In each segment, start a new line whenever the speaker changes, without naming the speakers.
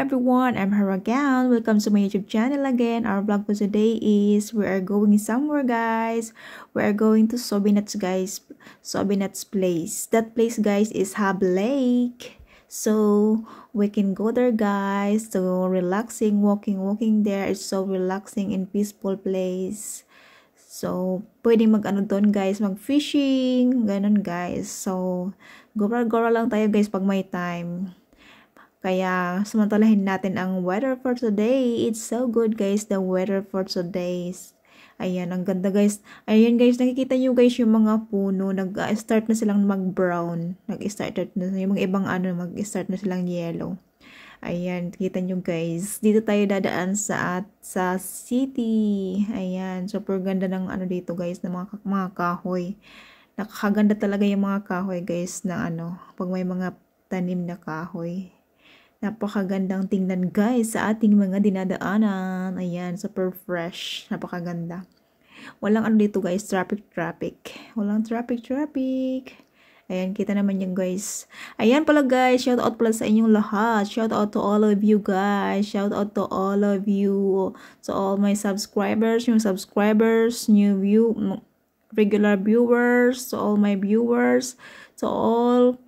everyone, I'm Haragan. Welcome to my YouTube channel again. Our vlog for today is we are going somewhere, guys. We are going to Sobinats, guys. Sobinats place. That place, guys, is Hab Lake. So we can go there, guys. So relaxing, walking there. It's so relaxing and peaceful place. So pwedeng mag-ano doon, guys, mag-fishing, ganun, guys. So gora-gora lang tayo, guys, pag may time. Kaya samantalahin natin ang weather for today. It's so good, guys, the weather for today. Ayan, ang ganda, guys. Ayan, guys, nakikita nyo, guys, yung mga puno. Nag-start na silang mag-brown. Nag-start na yung mga ibang mag-start na silang yellow. Ayan, kita nyo, guys. Dito tayo dadaan sa city. Ayan, super ganda ng dito, guys, ng mga kahoy. Nakakaganda talaga yung mga kahoy, guys, na pag may mga tanim na kahoy. Napakagandang tingnan, guys, sa ating mga dinadaanan. Ayan, super fresh. Napakaganda. Walang dito, guys, traffic. Walang traffic. Ayan, kita naman yung, guys. Ayan pala, guys, shout out pala sa inyong lahat. Shout out to all of you, guys. Shout out to all of you. To all my subscribers, new subscribers, regular viewers, to all my viewers, to all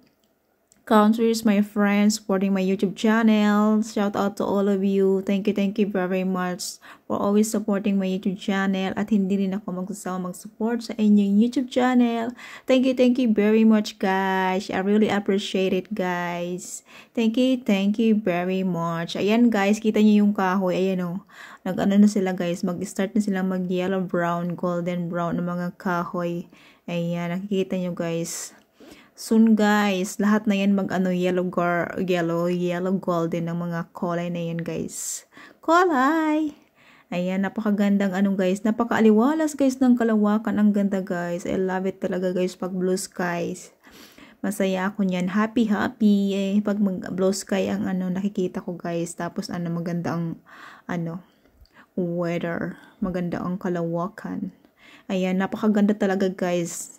countries, my friends supporting my YouTube channel. Shout out to all of you. Thank you very much for always supporting my YouTube channel, at hindi rin ako magsasawa mag-support sa inyong YouTube channel. Thank you very much, guys. I really appreciate it, guys. Thank you very much. Ayan, guys, kita niyo yung kahoy. Ayan, nag-ano na sila, guys, mag-start na sila mag-yellow brown, golden brown ng mga kahoy. Ayan, nakikita niyo, guys. Soon, guys, lahat na yan yellow golden ng mga kulay na yan, guys. Kulay! Ayan, napakagandang guys. Napakaaliwalas, guys, ng kalawakan. Ang ganda, guys. I love it talaga, guys, pag blue skies. Masaya ako niyan. Happy. Pag blue sky ang nakikita ko, guys. Tapos maganda ang weather. Maganda ang kalawakan. Ayan, napakaganda talaga, guys.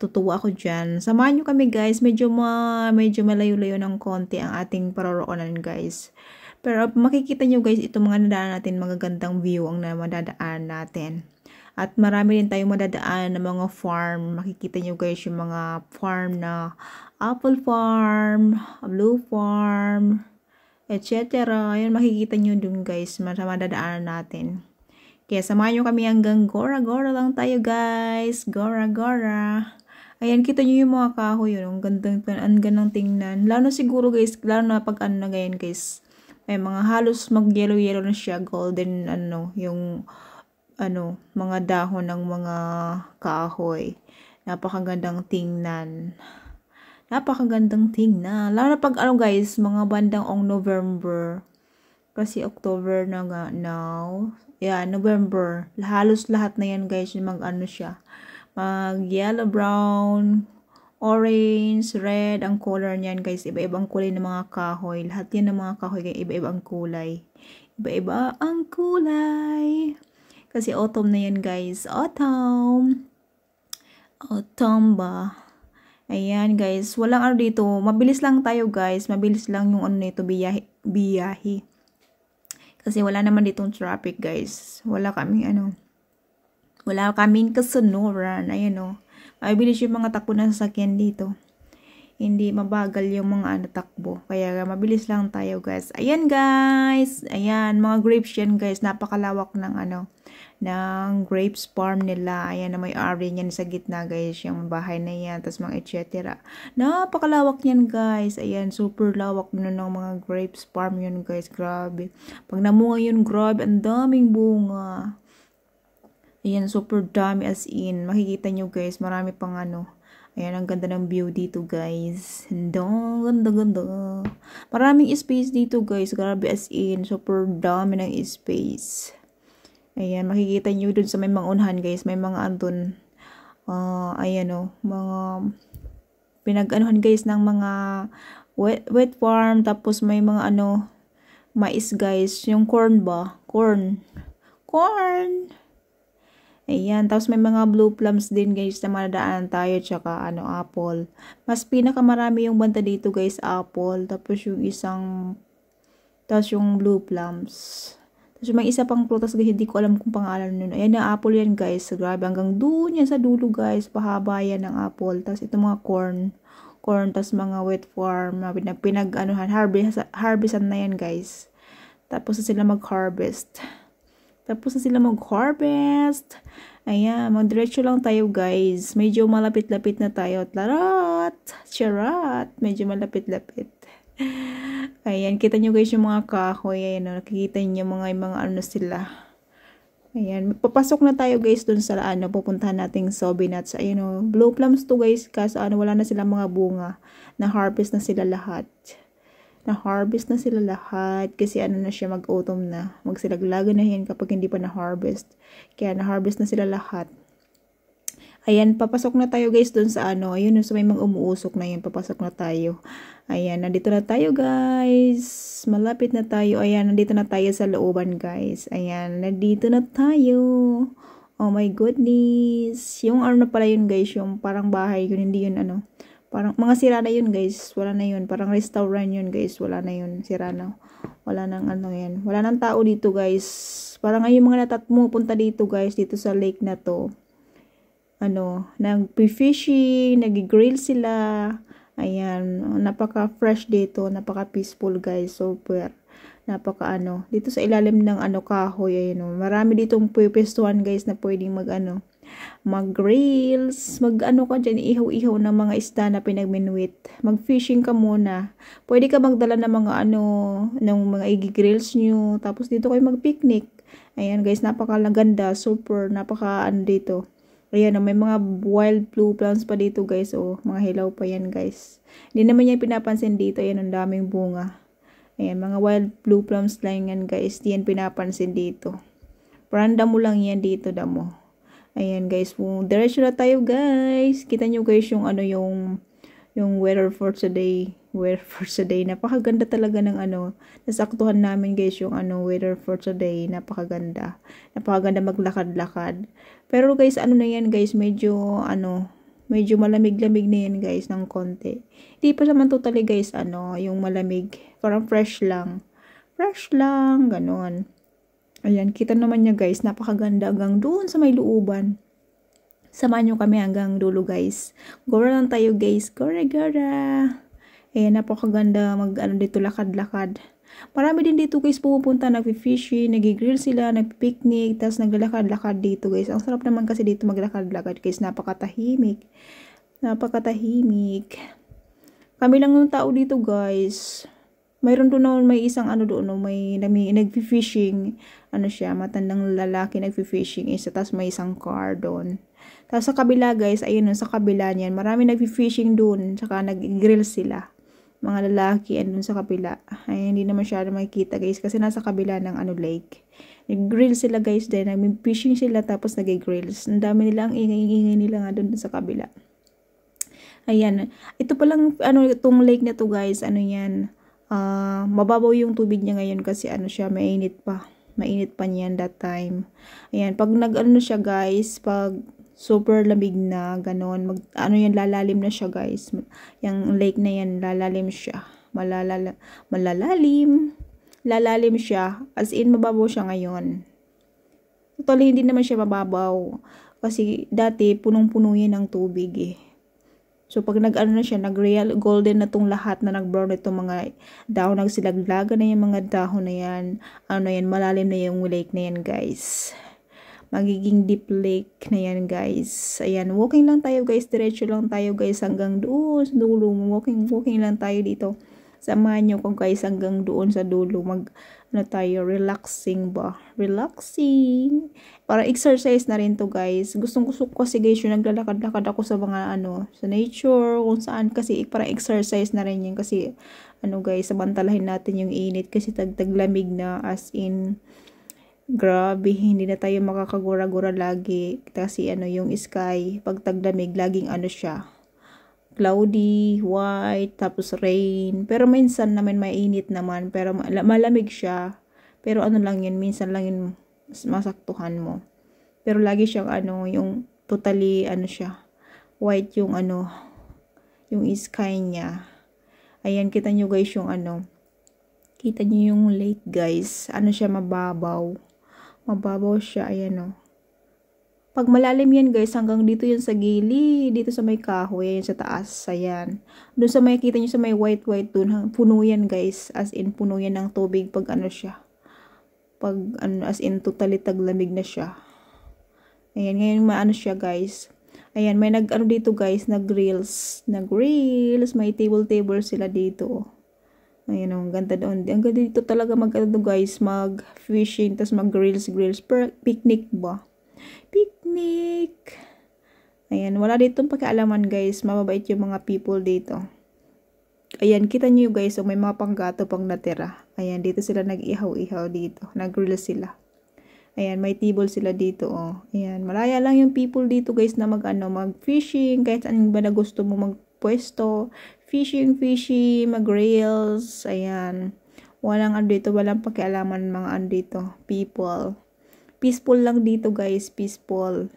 Tutuwa ako dyan. Samahan nyo kami, guys. Medyo malayo-layo ng konti ang ating paroroonan, guys. Pero makikita nyo, guys, itong mga nadaan natin, magagandang view ang madadaan natin. At marami din tayong madadaan na mga farm. Makikita nyo, guys, yung mga farm na apple farm, blue farm, etc. Ayan, makikita nyo dun, guys, madadaan natin. Kaya samahan nyo kami hanggang gora-gora lang tayo, guys. Gora-gora. Ayan, kita nyo yung mga kahoy, ang gandang tingnan. Lalo siguro, guys, lalo na pag na ganyan, guys. May mga halos mag-yellow na siya, golden, yung, mga dahon ng mga kahoy. Napakagandang tingnan. Lalo na pag, guys, mga bandang November. Kasi October na nga now. Yeah, November. Halos lahat na yan, guys, yung siya. Mag-yellow, brown, orange, red, ang color niyan, guys. Iba-ibang kulay ng mga kahoy. Lahat yan ng mga kahoy, guys, iba-ibang kulay. Iba-iba ang kulay. Kasi autumn na yan, guys. Autumn ba? Ayan, guys. Walang dito. Mabilis lang tayo, guys. Mabilis lang yung nito, biyahe. Kasi wala naman ditong traffic, guys. Wala kaming kasunuran. Ayan, mabilis yung mga takbo ng sasakyan dito. Hindi mabagal yung mga takbo. Kaya mabilis lang tayo, guys. Ayan, guys. Ayan, mga grapes yan, guys. Napakalawak ng ng grapes farm nila. Ayan, na may ari niyan sa gitna, guys. Yung bahay na yan. Tapos mga etc. Napakalawak yan, guys. Ayan, super lawak ng mga grapes farm yun, guys. Grabe. Pag namunga yun, grabe. Ang daming bunga. Ayan, super dami as in. Makikita nyo, guys, marami pang Ayan, ang ganda ng view dito, guys. Ganda. Maraming space dito, guys. Grabe as in. Super dami ng space. Ayan, makikita nyo dun sa may mga unahan, guys. May mga andun. Ayan, mga pinag-anuhan, guys, ng mga wet farm. Tapos may mga mais, guys. Yung corn ba? Corn. Ayan, tapos may mga blue plums din, guys, na madadaan tayo, tsaka apple. Mas pinakamarami yung banta dito, guys, apple. Tapos yung isang Tapos yung blue plums. Tapos may isa pang prutas guys, hindi ko alam kung pangalan nun. Ayan na apple yan guys. Grabe, hanggang doon yan sa dulo guys. Pahaba yan ng apple. Tapos ito mga corn. Tapos mga wheat farm. Pinag-anuhan, harvestan na yan guys. Tapos na sila mag-harvest. Ayan, magdiretso lang tayo guys. Medyo malapit-lapit na tayo. Larat! Charat! Medyo malapit-lapit. Ayan, kita nyo guys yung mga kahoy. Ayan, nakikita nyo mga ano sila. Ayan, papasok na tayo guys dun sa pupuntahan nating sobe nuts. Ayan blue plums to guys. Kaso wala na sila mga bunga. Na-harvest na sila lahat. Kasi na siya, mag-autumn na. Magsilaglagan na yan kapag hindi pa na-harvest. Kaya na-harvest na sila lahat. Ayan, papasok na tayo guys dun sa ayun, so may mga umuusok na yun. Papasok na tayo. Ayan, nandito na tayo guys. Malapit na tayo. Ayan, nandito na tayo sa looban guys. Ayan, nandito na tayo. Oh my goodness. Yung na pala yun guys, yung parang bahay yun, hindi yun parang mga sira na yun guys. Wala na yun. Parang restaurant yun guys. Wala na yun. Sira na. Wala nang yan. Wala nang tao dito guys. Parang yung mga punta dito guys. Dito sa lake na to. Nag-fishing. Nag-grill sila. Ayan. Napaka-fresh dito. Napaka-peaceful guys. Super. Dito sa ilalim ng kahoy. Ayan marami ditong pwestuhan guys na pwedeng mag-grills, ka dyan, ihaw-ihaw ng mga isda na pinagminwit. Mag-fishing ka muna. Pwede ka magdala ng mga ng mga i-grills nyo. Tapos dito kayo mag-picnic. Ayan guys, napakaganda, super, dito. Ayan, may mga wild blue plants pa dito guys. Mga hilaw pa yan guys. Hindi naman yan pinapansin dito. Ayan, ang daming bunga. Ayan, mga wild blue plums lang yan guys. Di yan pinapansin dito. Parang damo lang yan dito, damo. Ayan guys, diretso na tayo guys. Kita nyo guys yung yung weather for today. Napakaganda talaga ng nasaktuhan namin guys yung weather for today. Napakaganda maglakad-lakad. Pero guys, na yan guys, medyo malamig-lamig na yan guys ng konti. Hindi pa naman totally guys yung malamig. Parang fresh lang, ganon. Ayan, kita naman niya guys, napakaganda hanggang doon sa may looban. Samahan nyo kami hanggang dulo guys. Gora lang tayo guys, gora. Ayan, napakaganda dito, lakad-lakad. Marami din dito guys pupunta, nag-fishing, nag-grill sila, nag-picnic, tapos naglalakad-lakad dito guys. Ang sarap naman kasi dito maglakad-lakad guys, napakatahimik. Kami lang yung tao dito guys. Mayroon doon may isang may nag-fishing, siya, matandang lalaki nag-fishing isa, tapos may isang car doon. Tapos sa kabila guys, ayun sa kabila niyan, marami nag-fishing doon, saka nag-grill sila. Mga lalaki andun sa kabila. Ay, hindi naman siya makikita guys, kasi nasa kabila ng lake. Nag-grill sila guys din, nag-fishing sila tapos nag-grills. Ang dami nila, ang ingay-ingay nila nga doon sa kabila. Ayan, ito palang itong lake na to guys, yan. Mababaw yung tubig niya ngayon kasi siya, mainit pa niyan that time. Ayan, pag siya guys, pag super lamig na ganon, yan, lalalim na siya guys. Yung lake na yan, lalalim siya. Lalalim siya, as in mababaw siya ngayon. Totally hindi naman siya mababaw kasi dati punong-puno yan ng tubig eh. So, pag na siya, nag-real golden na tong lahat na nag-brown itong mga dahon, nagsilaglaga na yung mga dahon na yan. Malalim na yung lake na yan, guys. Magiging deep lake na yan, guys. Ayan, walking lang tayo, guys. Diretso lang tayo, guys, hanggang doon sa dulo. Walking lang tayo dito. Samahan nyo ko, guys, hanggang doon sa dulo. Tayo, relaxing ba? Relaxing. Para exercise na rin to guys. Gustong ko kasi guys yung naglalakad-lakad ako sa mga sa nature, kung saan kasi para exercise na rin yun. Kasi guys, samantalahin natin yung init kasi taglamig na, as in grabe, hindi na tayo makakagura-gura lagi. Kasi yung sky, pag taglamig, laging siya, cloudy, white, tapos rain. Pero minsan naman mainit naman, pero malamig siya. Pero lang yun, minsan lang yun masaktuhan mo. Pero lagi siyang yung totally siya, white yung yung sky niya. Ayan, kita nyo guys yung Kita niyo yung lake guys. Ano siya, mababaw. Mababaw siya, ayan o. Pag malalim yan guys, hanggang dito yan sa gilid, dito sa may kahoy, ayan sa taas, ayan. Doon sa may, kita nyo sa may white doon, puno yan guys, as in puno yan ng tubig pag ano siya. Pag ano, as in totally taglamig na siya. Ayan, ngayon maano siya guys. Ayan, may nag-ano dito guys, nag-grills, may table sila dito. Ayan, ang ganda doon. Ang ganda dito talaga mag-ano guys, mag-fishing, tas mag-grills, picnic ba? Picnic! Ayan, wala ditong pakialaman guys, mababait yung mga people dito. Ayan, kita nyo guys, so may mga panggato pang natira. Ayan, dito sila nag-ihaw-ihaw dito, nag-grill sila. Ayan, may table sila dito, oh. Ayan, malaya lang yung people dito guys na mag-fishing, kahit anong ba na gusto mo magpwesto. Fishing, mag-rails, ayan. Walang ano dito, walang pakialaman mga ano dito, people. Peaceful lang dito guys, peaceful.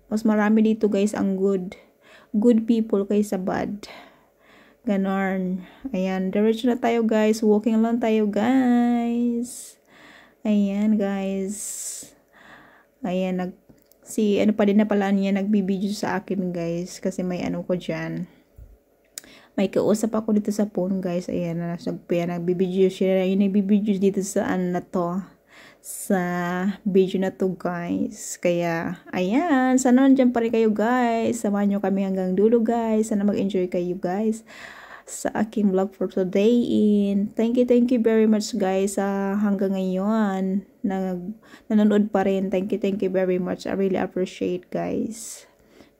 Mas marami dito guys ang good people kaysa bad. Ganon. Ayan, diretso na tayo guys, walking lang tayo guys. Ayan guys. Ayan, ano pa din na pala niya nagbibideo sa akin guys, kasi may ano ko dyan, may kausap ako dito sa phone guys. Ayan, nagbibideo siya, yung nagbibideo dito sa ano na to, sa video na to guys. Kaya ayan, sana nandiyan pa rin kayo guys, samahan nyo kami hanggang dulo guys, sana mag-enjoy kayo guys sa aking vlog for today. Thank you very much guys hanggang ngayon nanonood pa rin. Thank you very much. I really appreciate guys.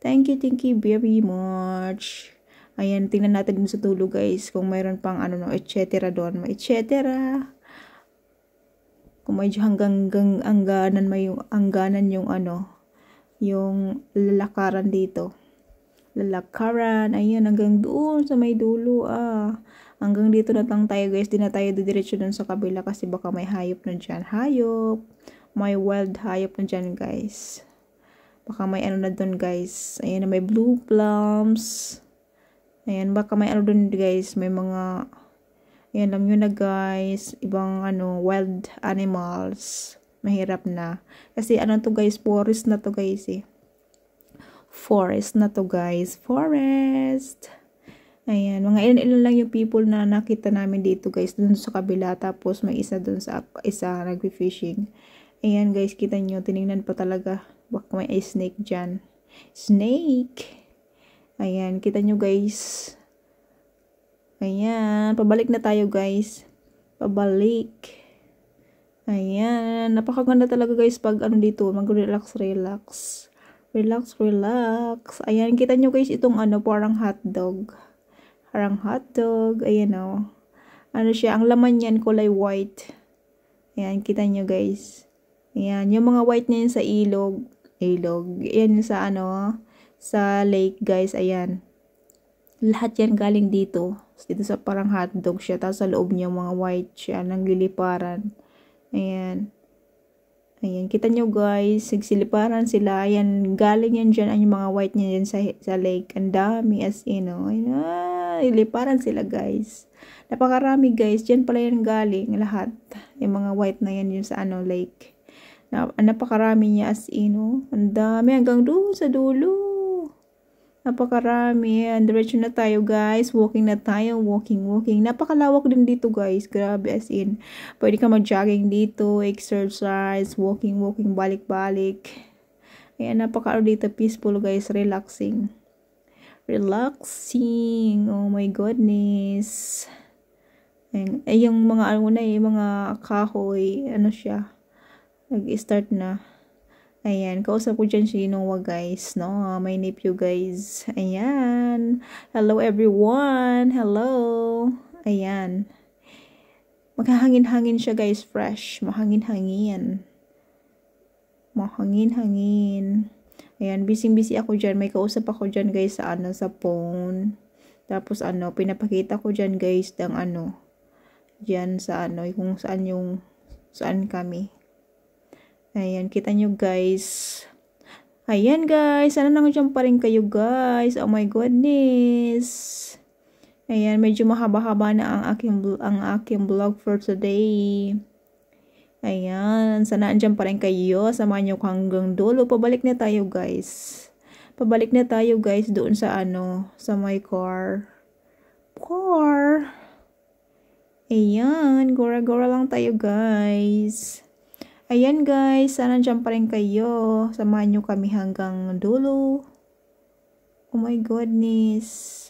Thank you very much. Ayan, tingnan natin dun sa dulo guys kung mayroon pang ano no, etc. doon, kung medyo hangganan yung ano, yung lalakaran dito. Ayan, hanggang doon sa may dulo hanggang dito na lang tayo guys, di na tayo didiretso dun sa kabila kasi baka may hayop na dyan, may wild hayop na dyan guys, baka may ano na dun guys. Ayan, may blue plums, ayan, baka may ano dun guys, may mga, ayan, alam nyo na guys, ibang ano, wild animals, mahirap na kasi ano to guys, forest na to guys forest. Ayan, mga ilan lang yung people na nakita namin dito guys, dun sa kabila, tapos may isa dun sa nagfi-fishing. Ayan guys, kita nyo, tinignan pa talaga, baka may snake dyan, ayan, kita nyo guys. Ayan, pabalik na tayo guys, ayan, napakaganda talaga guys pag ano dito, mag-relax. Ayan, kita nyo guys, itong ano, parang hotdog. Ayan o. Ano siya, ang laman yan, kulay white. Ayan, kita nyo guys. Ayan, yung mga white na yun sa ilog. Ayan sa ano, sa lake guys, ayan. Lahat yan galing dito. Dito sa parang hotdog siya, tapos sa loob niya mga white siya, nagliliparan. Ayan. Ayan, kita nyo guys, nagsiliparan sila. Ayan, galing yan dyan, yung mga white niya dyan sa lake. Ang dami, as in, iliparan sila guys. Napakarami guys, dyan pala yan galing, lahat. Yung mga white na yan sa ano, lake. Napakarami niya, as in, ang dami, hanggang doon sa dulo. Napakarami. Diretso na tayo guys. Walking na tayo. Walking. Napakalawak din dito guys. Grabe, as in. Pwede ka mag-jogging dito. Exercise. Walking. Balik-balik. Ayan, napaka dito. Peaceful guys. Relaxing. Oh my goodness. Ayan. Yung mga ano na mga kahoy. Ano siya. Nag-start na. Ayan, kausap ko dyan si Noah guys, no? My nephew guys. Ayan. Hello everyone. Hello. Ayan. Maghahangin-hangin siya guys, fresh. Mahangin-hangin. Ayan, busy ako dyan. May kausap ako dyan guys sa ano, sa phone. Tapos ano, pinapakita ko dyan guys ng ano, dyan sa ano, kung saan kami. Ayan, kita nyo guys. Ayan guys, sana nandiyan pa rin kayo guys. Oh my goodness. Ayan, medyo mahaba-haba na ang aking vlog for today. Ayan, sana andyan pa rin kayo. Samahan nyo hanggang dulo. Pabalik na tayo guys. Pabalik na tayo guys doon sa sa my car. Ayan, gora-gora lang tayo guys. Ayan guys, sana andyan pa rin kayo. Samahan nyo kami hanggang dulo. Oh my goodness.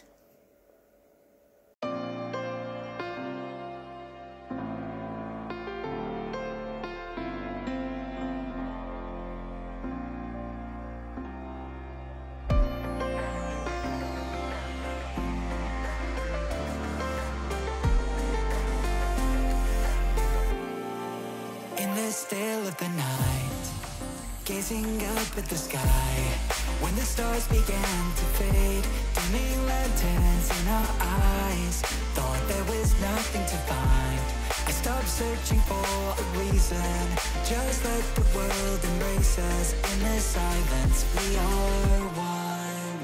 Still of the night, gazing up at the sky, when the stars began to fade, dimming lanterns in our eyes, thought there was nothing to find. I stopped searching for a reason, just let the world embrace us. In the silence we are one.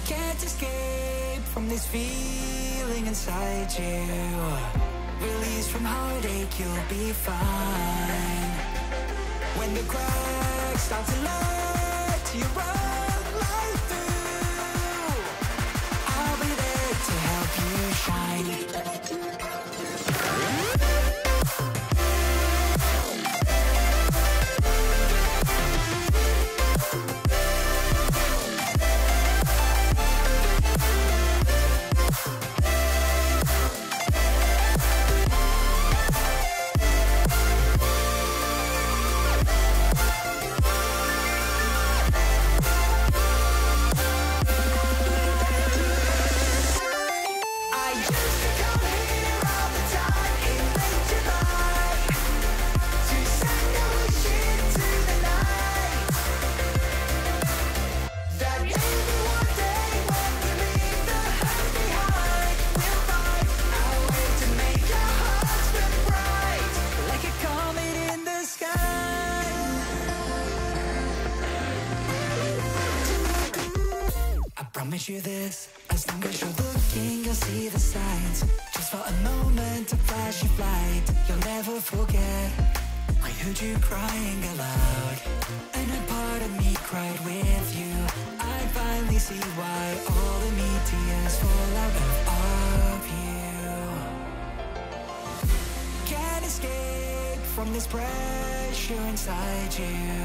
Can't escape from this feeling inside you. Release from heartache, you'll be fine. When the cracks start to let you run right through, I'll be there to help you shine. Promise you this, as long as you're looking, you'll see the signs. Just for a moment, a flash of light, you'll never forget. I heard you crying aloud, and a part of me cried with you. I finally see why all the neat tears fall out of you. Can't escape from this pressure inside you,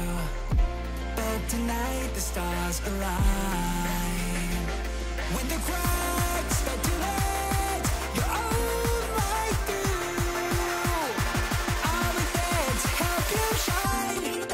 but tonight the stars align. When the cracks start to let your own light through, I'll be there to help you shine.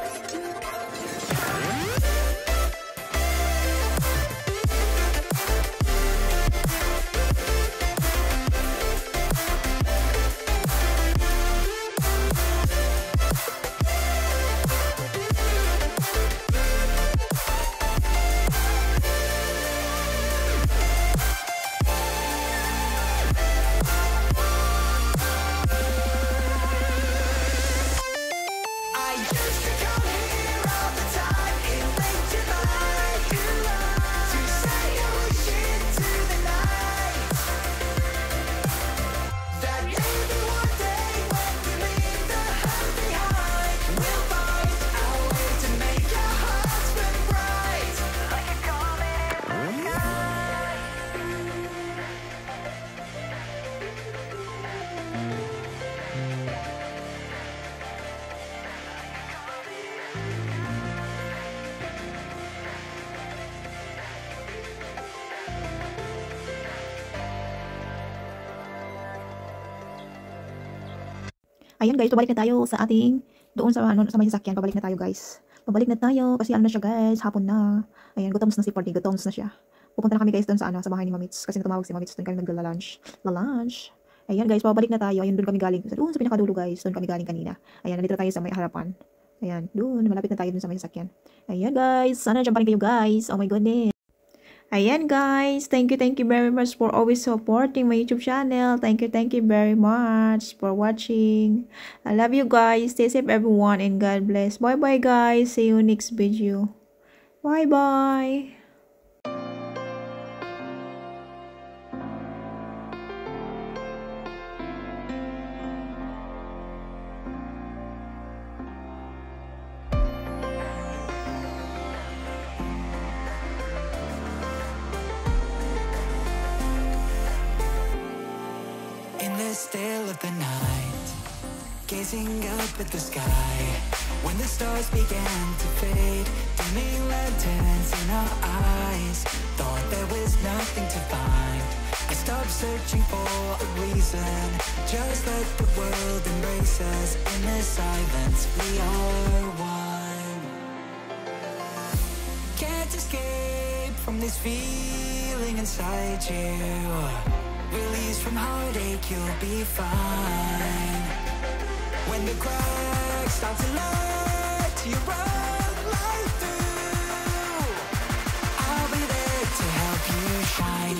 Ayan guys, pabalik na tayo sa ating doon sa sa may sasakyan. Pabalik na tayo guys. Pabalik na tayo kasi na siya guys, hapon na. Ayan, gutoms na si Party, gutoms na siya. Pupunta na kami guys doon sa sa bahay ni Mamits kasi tumawag si Mamits, doon kami nagla-lunch. La-lunch. Ayan guys, pabalik na tayo. Ayun, doon kami galing. Doon sa pinakadulo guys, doon kami galing kanina. Ayan, nandito tayo sa may harapan. Ayan, doon, malapit na tayo doon sa may sasakyan. Ayan guys, sana dyan pa rin kayo guys. Oh my goodness. Ayan guys, thank you very much for always supporting my YouTube channel. Thank you very much for watching. I love you guys. Stay safe everyone and God bless. Bye bye guys. See you next video. Bye bye.
still of the night, gazing up at the sky. When the stars began to fade, dimming lanterns in our eyes, thought there was nothing to find. I stopped searching for a reason, just let the world embrace us. In the silence we are one. Can't escape from this feeling inside you. Release from heartache, you'll be fine. When the cracks start to let you run right through, I'll be there to help you shine.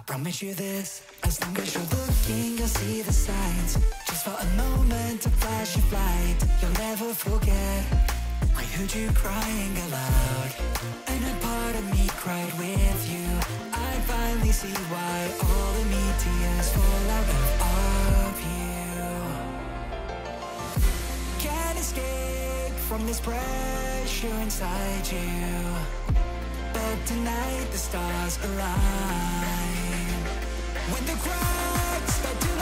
Promise you this, as long as you're looking, you'll see the signs. Just for a moment, a flash of light, you'll never forget. I heard you crying aloud, and a part of me cried with you. I finally see why all the meteors fall out of you. Can't escape from this pressure inside you, but tonight the stars align. When the cracks start to